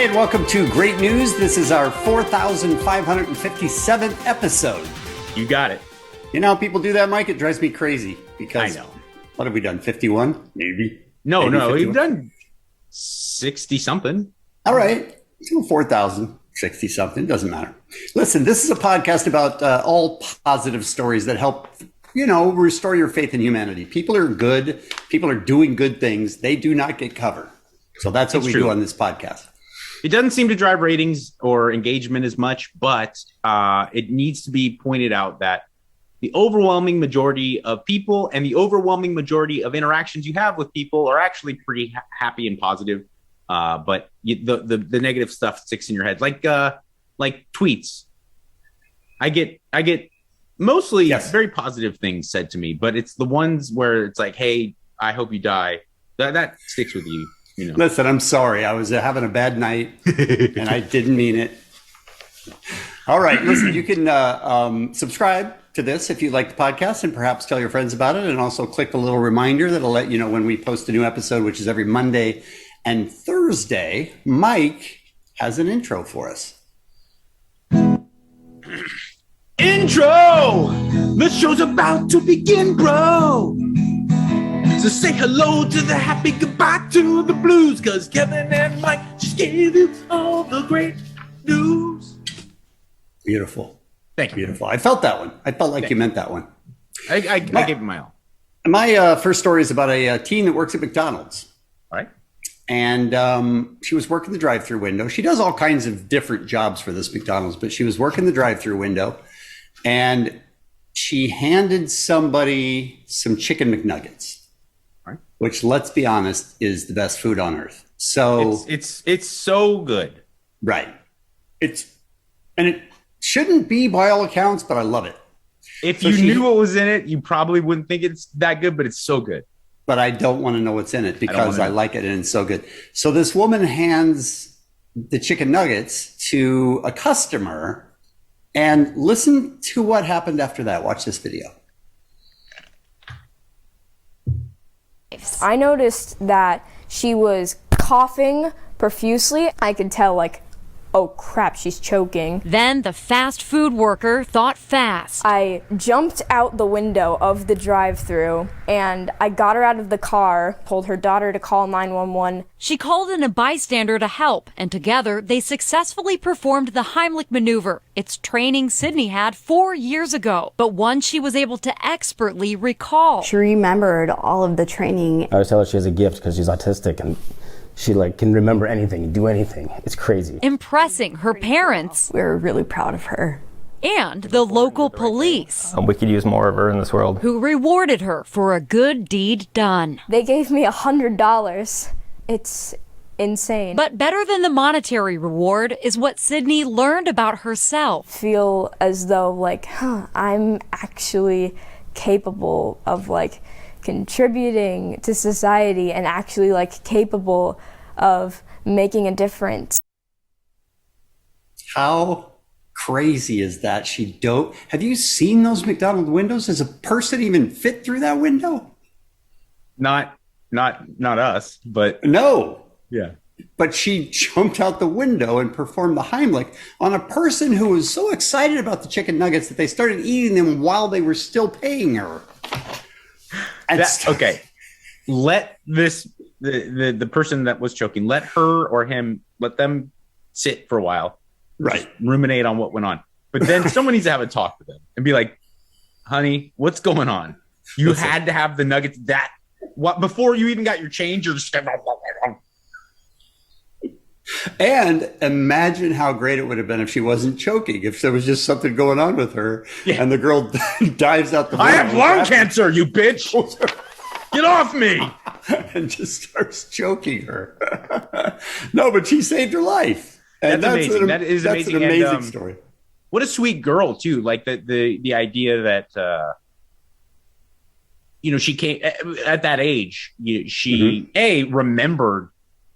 and welcome to Great News. This is our 4,557th episode. You got it. You know how people do that, Mike? It drives me crazy because I know. What have we done? 51? Maybe. No, Maybe 51? we've done 60 something. All right. 4,060 something. Doesn't matter. Listen, this is a podcast about all positive stories that help, restore your faith in humanity. People are good. People are doing good things. They do not get covered. So that's what we do on this podcast. It doesn't seem to drive ratings or engagement as much, but it needs to be pointed out that the overwhelming majority of people and the overwhelming majority of interactions you have with people are actually pretty happy and positive. But the negative stuff sticks in your head, like tweets. I get mostly very positive things said to me, but it's the ones where it's like, "Hey, I hope you die." That sticks with you. Listen, I'm sorry. I was having a bad night, and I didn't mean it. All right, listen. You can subscribe to this if you like the podcast, and perhaps tell your friends about it, and also click the little reminder that'll let you know when we post a new episode, which is every Monday and Thursday. Mike has an intro for us. Intro! The show's about to begin, bro. So say hello to the happy, goodbye to the blues, because Kevin and Mike just gave you all the great news. Beautiful. Thank you. Beautiful. I felt that one. I felt like you meant that one. I gave it my all. My first story is about a teen that works at McDonald's. All right. And she was working the drive-through window. She does all kinds of different jobs for this McDonald's, but she was working the drive-through window, and she handed somebody some chicken McNuggets, right, which, let's be honest, is the best food on earth. So it's so good, right? And it shouldn't be by all accounts, but I love it. If you knew what was in it, you probably wouldn't think it's that good, but it's so good. But I don't want to know what's in it because I like it and it's so good. So this woman hands the chicken nuggets to a customer, and listen to what happened after that. Watch this video. I noticed that she was coughing profusely. I could tell, oh crap, she's choking. Then the fast food worker thought fast. I jumped out the window of the drive-thru and I got her out of the car, told her daughter to call 911. She called in a bystander to help, and together they successfully performed the Heimlich maneuver. It's training Sydney had 4 years ago, but one she was able to expertly recall. She remembered all of the training. I always tell her she has a gift because she's autistic, and she can remember anything, do anything. It's crazy. Impressing her parents. We're really proud of her. And the local police. We could use more of her in this world. Who rewarded her for a good deed done. They gave me $100. It's insane. But better than the monetary reward is what Sydney learned about herself. Feel as though I'm actually capable of contributing to society and actually capable of making a difference. How crazy is that? Have you seen those McDonald's windows? Does a person even fit through that window? Not us, but no. Yeah. But she jumped out the window and performed the Heimlich on a person who was so excited about the chicken nuggets that they started eating them while they were still paying her. Okay. Let the person that was choking, let her or him, let them sit for a while. Right. Just ruminate on what went on. But then someone needs to have a talk with them and be like, honey, what's going on? You had to have the nuggets before you even got your change, you're just and imagine how great it would have been if she wasn't choking, if there was just something going on with her, and the girl dives out the window. I have lung cancer, you bitch! Get off me! And just starts choking her. No, but she saved her life. And that's amazing. That is amazing. That's an amazing story. What a sweet girl, too. The idea that she came at that age. She remembered.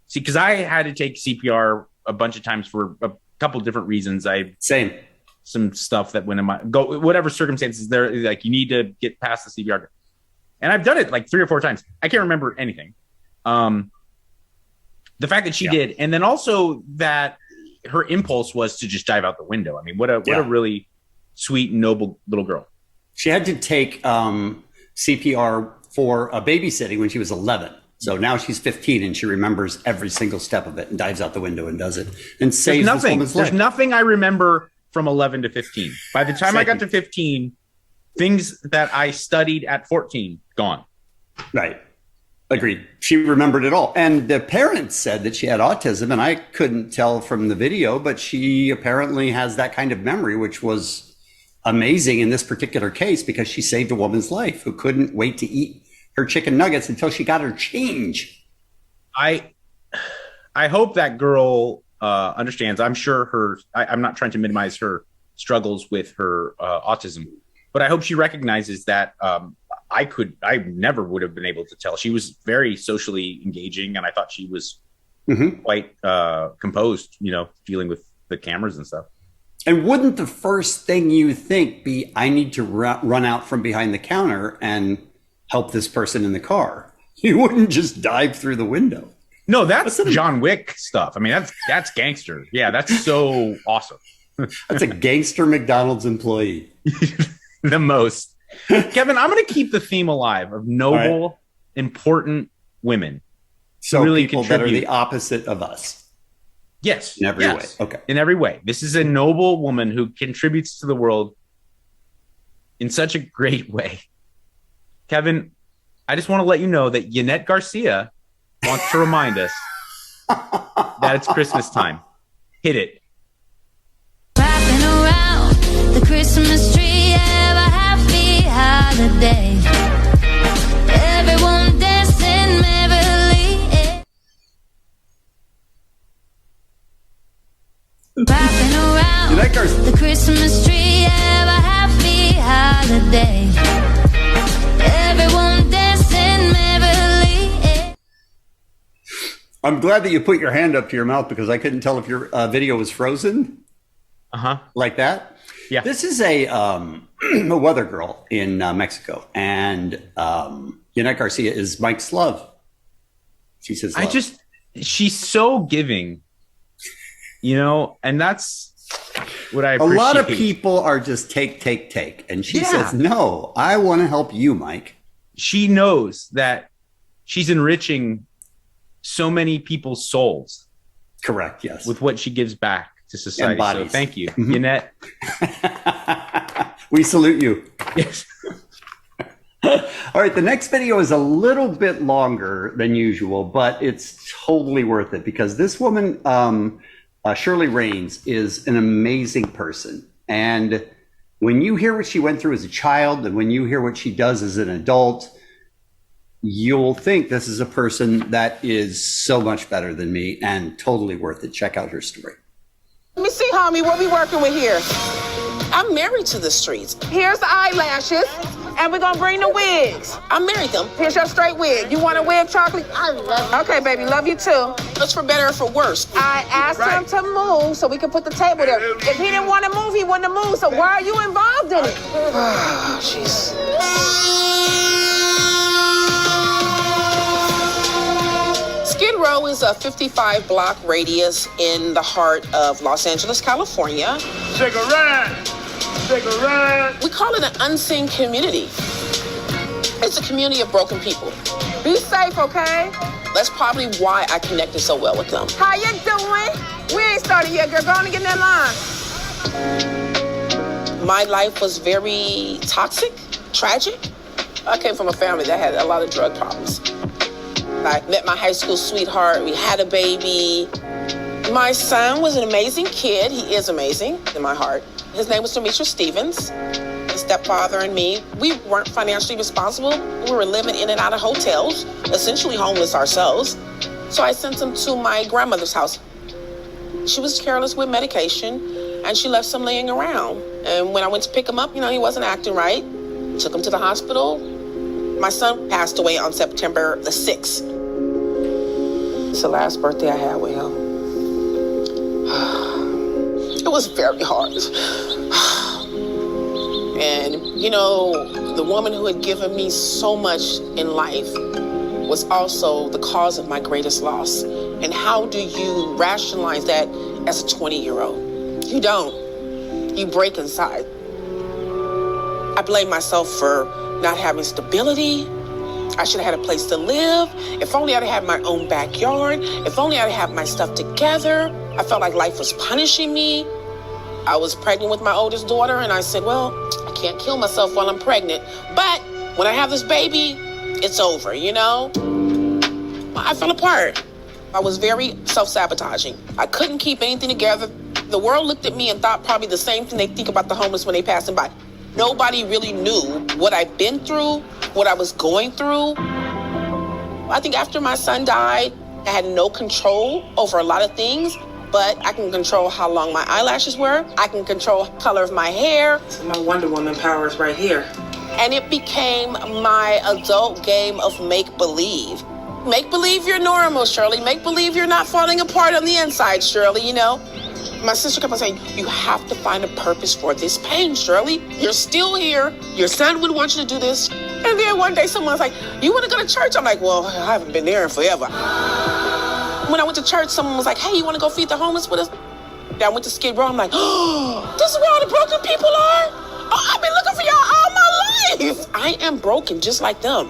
See, because I had to take CPR a bunch of times for a couple of different reasons. Some stuff that went in whatever circumstances there, you need to get past the CPR. And I've done it 3 or 4 times. I can't remember anything. The fact that she did, and then also that her impulse was to just dive out the window. I mean, what a really sweet, noble little girl. She had to take CPR for babysitting when she was 11. So now she's 15 and she remembers every single step of it and dives out the window and does it and saves this woman's life. There's nothing I remember from 11 to 15. By the time I got to 15, things that I studied at 14, gone. Right. Agreed. She remembered it all. And the parents said that she had autism, and I couldn't tell from the video, but she apparently has that kind of memory, which was amazing in this particular case because she saved a woman's life who couldn't wait to eat her chicken nuggets until she got her change. I hope that girl understands. I'm sure I'm not trying to minimize her struggles with her autism, but I hope she recognizes that I never would have been able to tell. She was very socially engaging, and I thought she was quite composed, dealing with the cameras and stuff. And wouldn't the first thing you think be, I need to run out from behind the counter and help this person in the car? You wouldn't just dive through the window. No, that's John Wick stuff. I mean, that's gangster. Yeah, that's so awesome. That's a gangster McDonald's employee. The most. Kevin, I'm going to keep the theme alive of noble, important women. So really people that are the opposite of us. Yes. In every way. Okay. In every way. This is a noble woman who contributes to the world in such a great way. Kevin, I just want to let you know that Yanette Garcia wants to remind us that it's Christmas time. Hit it. Wrapping around the Christmas tree, have a happy holiday. Everyone dancing merrily. Wrapping around the Christmas tree, have a happy holiday. Everyone dancing merrily. I'm glad that you put your hand up to your mouth because I couldn't tell if your video was frozen. Like that. Yeah. This is a weather girl in Mexico, and Yanette Garcia is Mike's love. She says, love. She's so giving, and that's what I appreciate. A lot of people are just take. And she says, no, I want to help you, Mike. She knows that she's enriching so many people's souls. Correct. Yes. With what she gives back to society. So thank you, Yanette. We salute you. Yes. All right. The next video is a little bit longer than usual, but it's totally worth it because this woman, Shirley Raines, is an amazing person. And when you hear what she went through as a child and when you hear what she does as an adult, you'll think this is a person that is so much better than me and totally worth it. Check out her story. Let me see, homie, what we working with here? I'm married to the streets. Here's the eyelashes, and we're gonna bring the wigs. I married them. Here's your straight wig. You want a wig, Chocolate? I love you. Okay, baby, love you too. It's for better or for worse. I asked him to move so we could put the table there. If he didn't want to move, he wouldn't have moved, so why are you involved in it? Jeez. Skid Row is a 55-block radius in the heart of Los Angeles, California. Cigarette! We call it an unseen community. It's a community of broken people. Be safe, okay? That's probably why I connected so well with them. How you doing? We ain't started yet, girl. Go on and get in that line. My life was very toxic, tragic. I came from a family that had a lot of drug problems. I met my high school sweetheart. We had a baby. My son was an amazing kid. He is amazing in my heart. His name was Demetrius Stevens. His stepfather and me, we weren't financially responsible. We were living in and out of hotels, essentially homeless ourselves. So I sent him to my grandmother's house. She was careless with medication, and she left some laying around. And when I went to pick him up, he wasn't acting right. Took him to the hospital. My son passed away on September the 6th. It's the last birthday I had with him. It was very hard. And, the woman who had given me so much in life was also the cause of my greatest loss. And how do you rationalize that as a 20-year-old? You don't. You break inside. I blame myself for not having stability. I should have had a place to live. If only I'd had my own backyard. If only I'd had my stuff together. I felt like life was punishing me. I was pregnant with my oldest daughter, and I said, well, I can't kill myself while I'm pregnant. But when I have this baby, it's over, you know? I fell apart. I was very self-sabotaging. I couldn't keep anything together. The world looked at me and thought probably the same thing they think about the homeless when they passing by. Nobody really knew what I'd been through, what I was going through. I think after my son died, I had no control over a lot of things, but I can control how long my eyelashes were. I can control the color of my hair. So my Wonder Woman power is right here. And it became my adult game of make-believe. Make believe you're normal, Shirley. Make believe you're not falling apart on the inside, Shirley, you know? My sister kept on saying, you have to find a purpose for this pain, Shirley. You're still here. Your son would want you to do this. And then one day someone's like, you want to go to church? I'm like, well, I haven't been there in forever. When I went to church, someone was like, hey, you want to go feed the homeless with us? I went to Skid Row. I'm like, oh, this is where all the broken people are? Oh, I've been looking for y'all all my life. I am broken just like them.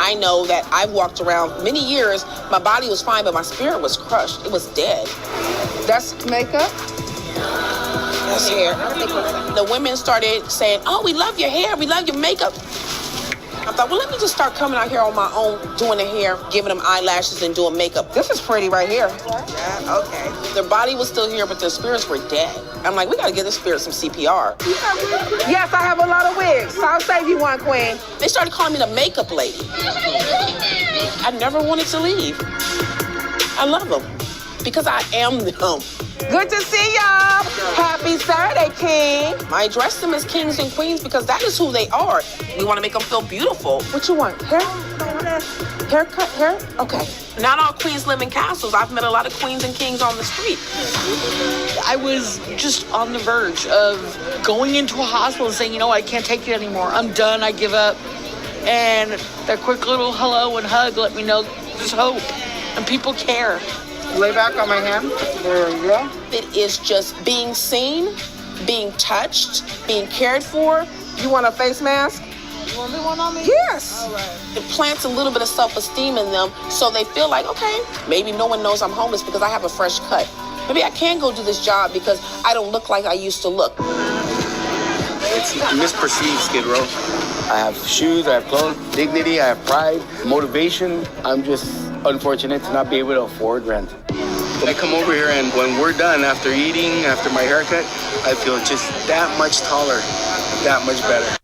I know that I walked around many years, my body was fine, but my spirit was crushed. It was dead. That's makeup? That's hair. The women started saying, oh, we love your hair, we love your makeup. I thought, well, let me just start coming out here on my own, doing the hair, giving them eyelashes and doing makeup. This is pretty right here. Yeah, okay. Their body was still here, but their spirits were dead. I'm like, we gotta give this spirit some CPR. Yes, I have a lot of wigs, so I'll save you one, Queen. They started calling me the makeup lady. I never wanted to leave. I love them because I am them. Good to see y'all. Happy Saturday, King. I address them as kings and queens because that is who they are. We want to make them feel beautiful. What you want? Hair? Haircut? Hair? Okay. Not all queens live in castles. I've met a lot of queens and kings on the street. I was just on the verge of going into a hospital and saying, you know, I can't take it anymore. I'm done. I give up. And that quick little hello and hug let me know there's hope and people care. Lay back on my hand. There you go. It is just being seen, being touched, being cared for. You want a face mask? You want to do one on me? Yes. All right. It plants a little bit of self-esteem in them so they feel like, okay, maybe no one knows I'm homeless because I have a fresh cut. Maybe I can go do this job because I don't look like I used to look. It's misperceived, Skid Row. I have shoes, I have clothes, dignity, I have pride, motivation. I'm just unfortunate to not be able to afford rent. I come over here and when we're done, after eating, after my haircut, I feel just that much taller, that much better.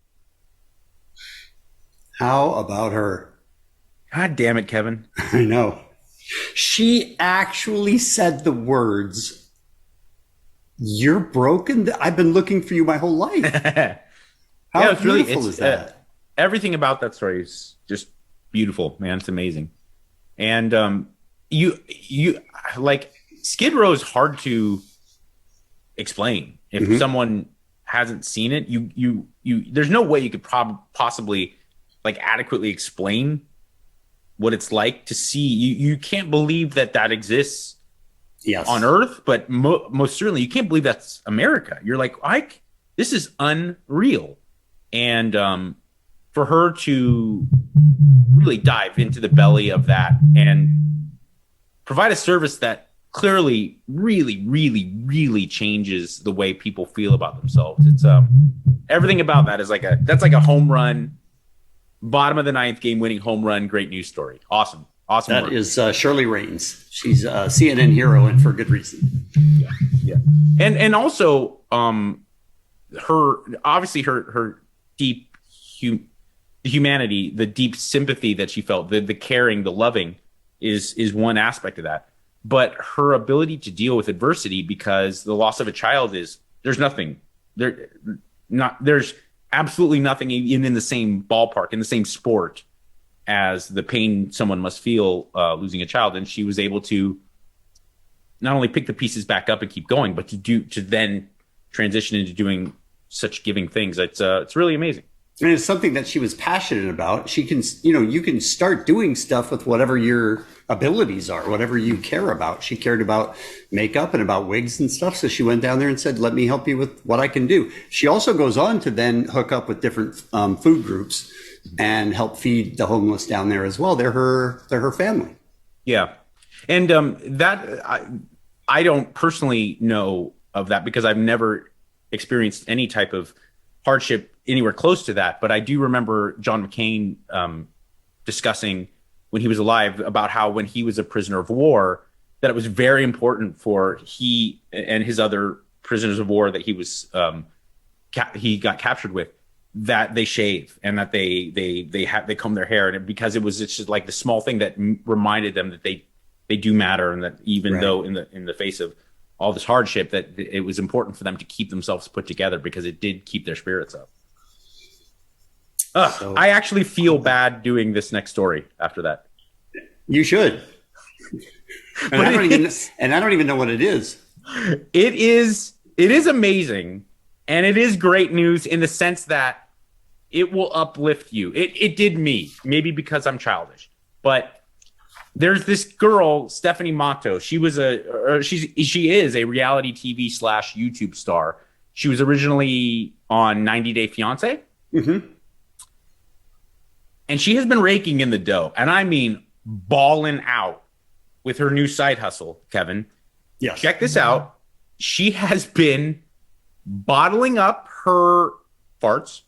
How about her? God damn it, Kevin. I know. She actually said the words, you're broken? I've been looking for you my whole life. How it's beautiful is that? Everything about that story is just beautiful, man. It's amazing. And you like Skid Row is hard to explain if someone hasn't seen it. You there's no way you could possibly like adequately explain what it's like to see. You can't believe that exists on Earth, but most certainly you can't believe that's America. You're like, this is unreal. And for her to really dive into the belly of that and provide a service that clearly really, really, really changes the way people feel about themselves. It's everything about that is that's like a home run, bottom of the ninth game winning home run. Great news story. Awesome That work. is Shirley Raines. She's a CNN hero, and for good reason. Yeah. And also her deep humanity, the deep sympathy that she felt, the caring, the loving is one aspect of that. But her ability to deal with adversity, because the loss of a child there's absolutely nothing even in the same ballpark, in the same sport as the pain someone must feel losing a child. And she was able to not only pick the pieces back up and keep going, but to then transition into doing such giving things. It's really amazing. And it's something that she was passionate about. She can, you know, you can start doing stuff with whatever your abilities are, whatever you care about. She cared about makeup and about wigs and stuff. So she went down there and said, let me help you with what I can do. She also goes on to then hook up with different food groups and help feed the homeless down there as well. They're her family. Yeah. And I don't personally know of that because I've never experienced any type of hardship anywhere close to that. But I do remember John McCain discussing when he was alive about how when he was a prisoner of war, that it was very important for he and his other prisoners of war that he was he got captured with, that they shave and that they comb their hair, and because it's just like the small thing that reminded them that they do matter, and that even though in the face of all this hardship, that it was important for them to keep themselves put together because it did keep their spirits up. I actually feel bad doing this next story after that. You should. And I don't even know what it is. It is amazing, and it is great news in the sense that it will uplift you. It did me, maybe because I'm childish, but there's this girl, Stephanie Matto. She is a reality TV / YouTube star. She was originally on 90 Day Fiance. Mm-hmm. And she has been raking in the dough. And I mean, balling out with her new side hustle, Kevin. Yes. Check this out. She has been bottling up her farts.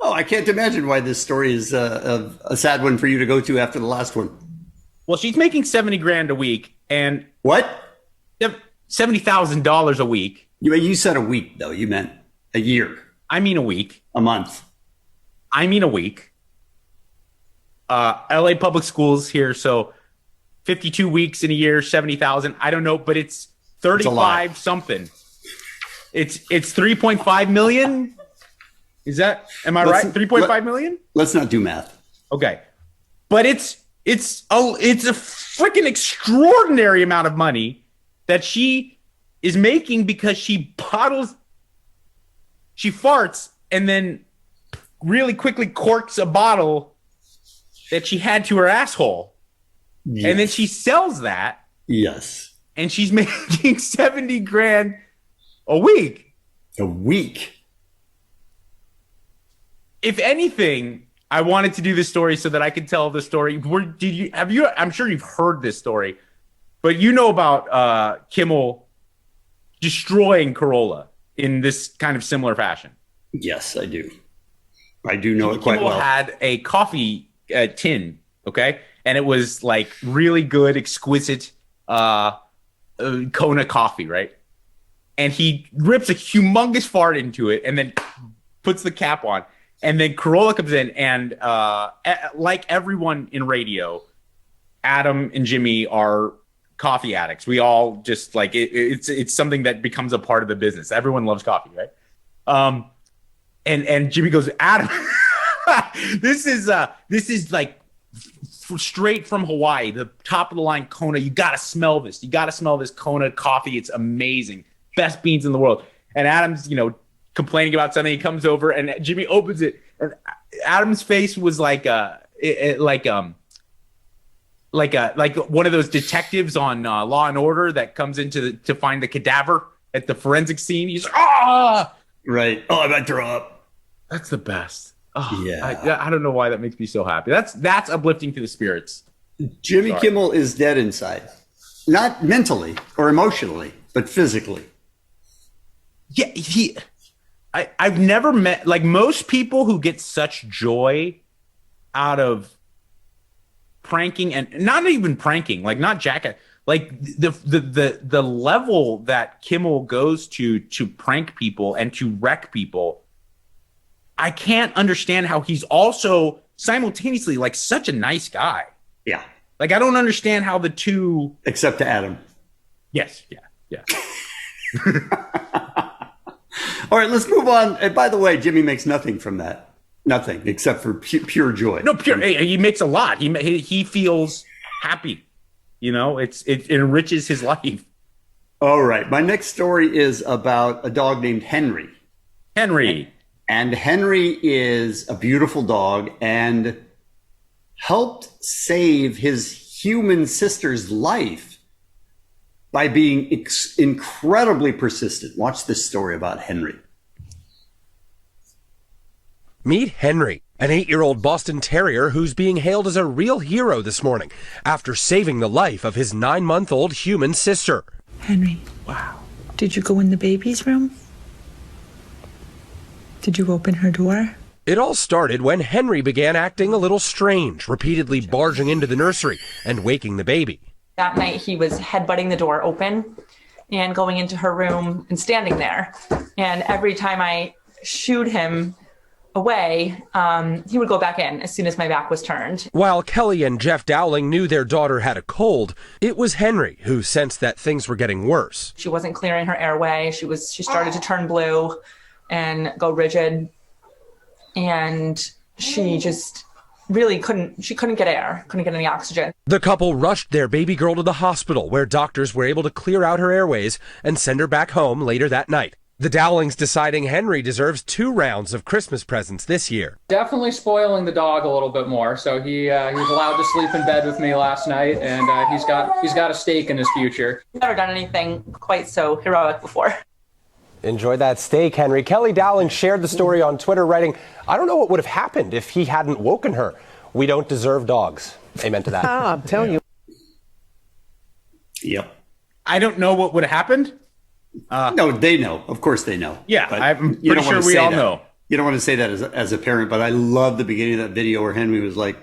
Oh, I can't imagine why this story is a sad one for you to go to after the last one. Well, she's making $70,000 a week, and what? $70,000 a week. You said a week, though. You meant a year. I mean a week. A month. I mean a week. LA Public Schools here, so 52 weeks in a year, 70,000. I don't know, but it's 35 something. It's 3.5 million. Is that? Am I right? 3.5 million. Let's not do math. Okay, but it's a freaking extraordinary amount of money that she is making because she farts and then really quickly corks a bottle that she had to her asshole. Yes. And then she sells that. Yes. And she's making $70,000 a week. A week. If anything, I wanted to do this story so that I could tell the story. I'm sure you've heard this story, but you know about Kimmel destroying Carolla in this kind of similar fashion. Yes, I do. I do know it quite Kimmel well. Had a coffee tin, okay, and it was like really good, exquisite Kona coffee, right? And he rips a humongous fart into it and then puts the cap on. And then Carolla comes in, and like everyone in radio, Adam and Jimmy are coffee addicts. We all just like it's something that becomes a part of the business. Everyone loves coffee, right? And Jimmy goes, Adam, this is like straight from Hawaii, the top of the line Kona. You gotta smell this. You gotta smell this Kona coffee. It's amazing, best beans in the world. And Adam's, complaining about something. He comes over and Jimmy opens it, and Adam's face was like one of those detectives on Law and Order that comes into to find the cadaver at the forensic scene. He's right. Oh, I might throw up. That's the best. Oh, yeah. I don't know why that makes me so happy. That's uplifting to the spirits. Jimmy Kimmel is dead inside, not mentally or emotionally, but physically. Yeah, I've never met, like, most people who get such joy out of pranking, and not even pranking, like not jackass, like the level that Kimmel goes to prank people and to wreck people. I can't understand how he's also simultaneously like such a nice guy. Yeah. Like, I don't understand how the two, except to Adam. Yes. Yeah. All right, let's move on. And by the way, Jimmy makes nothing from that. Nothing except for pure joy. No, pure. He makes a lot. He feels happy. It enriches his life. All right. My next story is about a dog named Henry. And And Henry is a beautiful dog and helped save his human sister's life by being incredibly persistent. Watch this story about Henry. Meet Henry, an 8-year-old Boston Terrier who's being hailed as a real hero this morning after saving the life of his 9-month-old human sister. Henry. Wow. Did you go in the baby's room? Did you open her door? It all started when Henry began acting a little strange, repeatedly barging into the nursery and waking the baby. That night he was headbutting the door open and going into her room and standing there. And every time I shooed him away, he would go back in as soon as my back was turned. While Kelly and Jeff Dowling knew their daughter had a cold, it was Henry who sensed that things were getting worse. She wasn't clearing her airway. She started to turn blue and go rigid. And she just really couldn't get air, couldn't get any oxygen. The couple rushed their baby girl to the hospital where doctors were able to clear out her airways and send her back home later that night. The Dowlings deciding Henry deserves 2 rounds of Christmas presents this year. Definitely spoiling the dog a little bit more. So he was allowed to sleep in bed with me last night, and he's got a stake in his future. Never done anything quite so heroic before. Enjoy that steak, Henry. Kelly Dowling shared the story on Twitter, writing, "I don't know what would have happened if he hadn't woken her. We don't deserve dogs." Amen to that. I'm telling you. Yep. I don't know what would have happened. No, they know. Of course they know. Yeah, But I'm you pretty don't wanna sure we say all that. know. You don't want to say that as a parent, but I love the beginning of that video where Henry was like,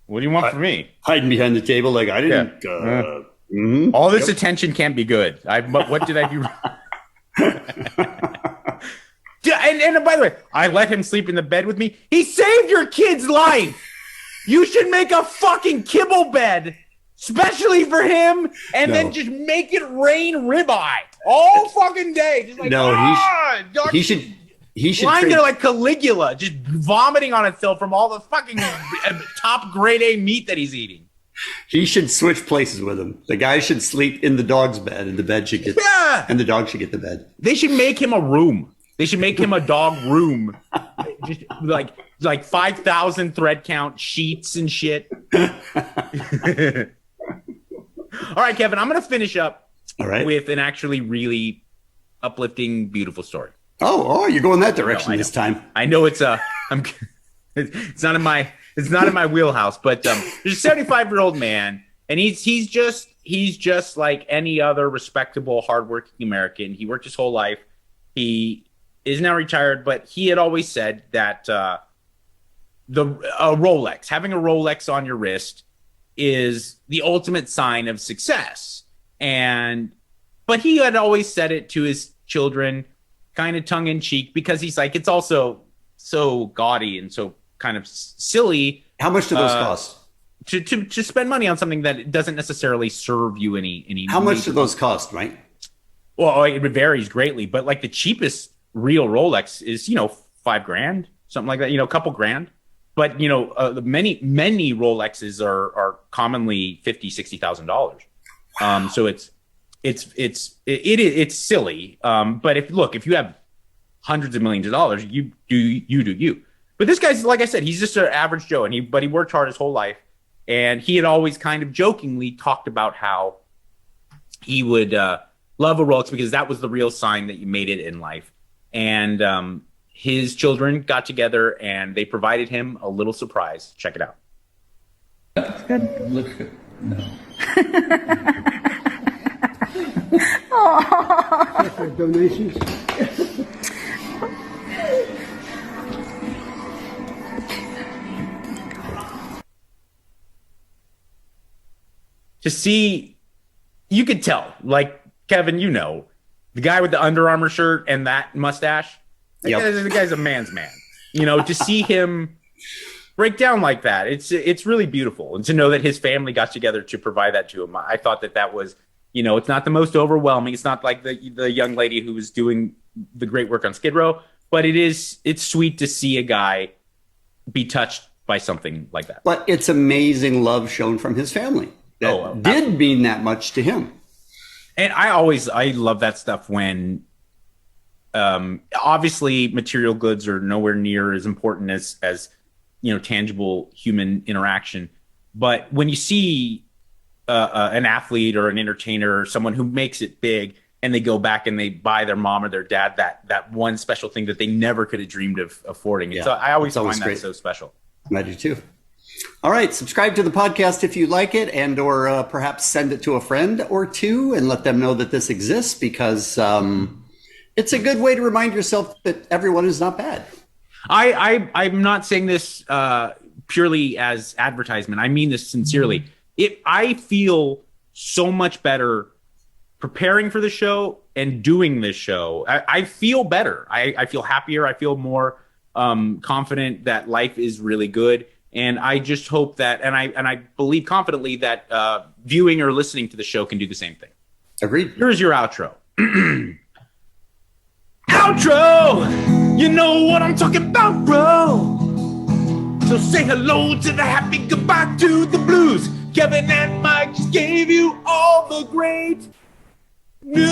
"What do you want from me?" Hiding behind the table like, I didn't. All this attention can't be good. What did I do wrong? And by the way, I let him sleep in the bed with me. He saved your kid's life. You should make a fucking kibble bed, especially for him, and then just make it rain ribeye all fucking day. Just like, he should lying there like Caligula, just vomiting on itself from all the fucking top grade A meat that he's eating. He should switch places with him. The guy should sleep in the dog's bed, and the bed should get and the dog should get the bed. They should make him a room. They should make him a dog room, just like 5,000 thread count sheets and shit. All right, Kevin, I'm going to finish up with an actually really uplifting, beautiful story. Oh, you're going that direction this time. I know it's not in my wheelhouse, but there's a 75-year-old man, and he's just like any other respectable, hardworking American. He worked his whole life. He is now retired, but he had always said that having a Rolex on your wrist is the ultimate sign of success. But he had always said it to his children, kind of tongue in cheek, because he's like, it's also so gaudy and so kind of silly. How much do those cost? To spend money on something that doesn't necessarily serve you any. How much do those cost, right? Well, it varies greatly, but like the cheapest real Rolex is, $5,000, something like that, a couple grand. But, many Rolexes are commonly $50,000-$60,000. So it's silly. But if you have hundreds of millions of dollars, you do you. But this guy's, like I said, he's just an average Joe, but he worked hard his whole life, and he had always kind of jokingly talked about how he would love a Rolex because that was the real sign that you made it in life. And his children got together and they provided him a little surprise. Check it out. Looks good. Looks good. No. For donations. To see, you could tell, like Kevin, the guy with the Under Armour shirt and that mustache, the guy's a man's man. To see him break down like that, it's really beautiful. And to know that his family got together to provide that to him, I thought that was, it's not the most overwhelming. It's not like the young lady who was doing the great work on Skid Row, but it's sweet to see a guy be touched by something like that. But it's amazing love shown from his family. That did mean that much to him. And I love that stuff when Obviously, material goods are nowhere near as important as tangible human interaction. But when you see an athlete or an entertainer or someone who makes it big, and they go back and they buy their mom or their dad that one special thing that they never could have dreamed of affording. Yeah, so I always find great. that so special. I do too. All right, subscribe to the podcast if you like it, and or perhaps send it to a friend or two and let them know that this exists, because it's a good way to remind yourself that everyone is not bad. I'm not saying this purely as advertisement. I mean this sincerely. I feel so much better preparing for the show and doing this show. I feel better. I feel happier. I feel more confident that life is really good. And I just hope that, and I believe confidently that viewing or listening to the show can do the same thing. Agreed. Here's your outro. Outro! You know what I'm talking about, bro. So say hello to the happy, goodbye to the blues. Kevin and Mike just gave you all the great news.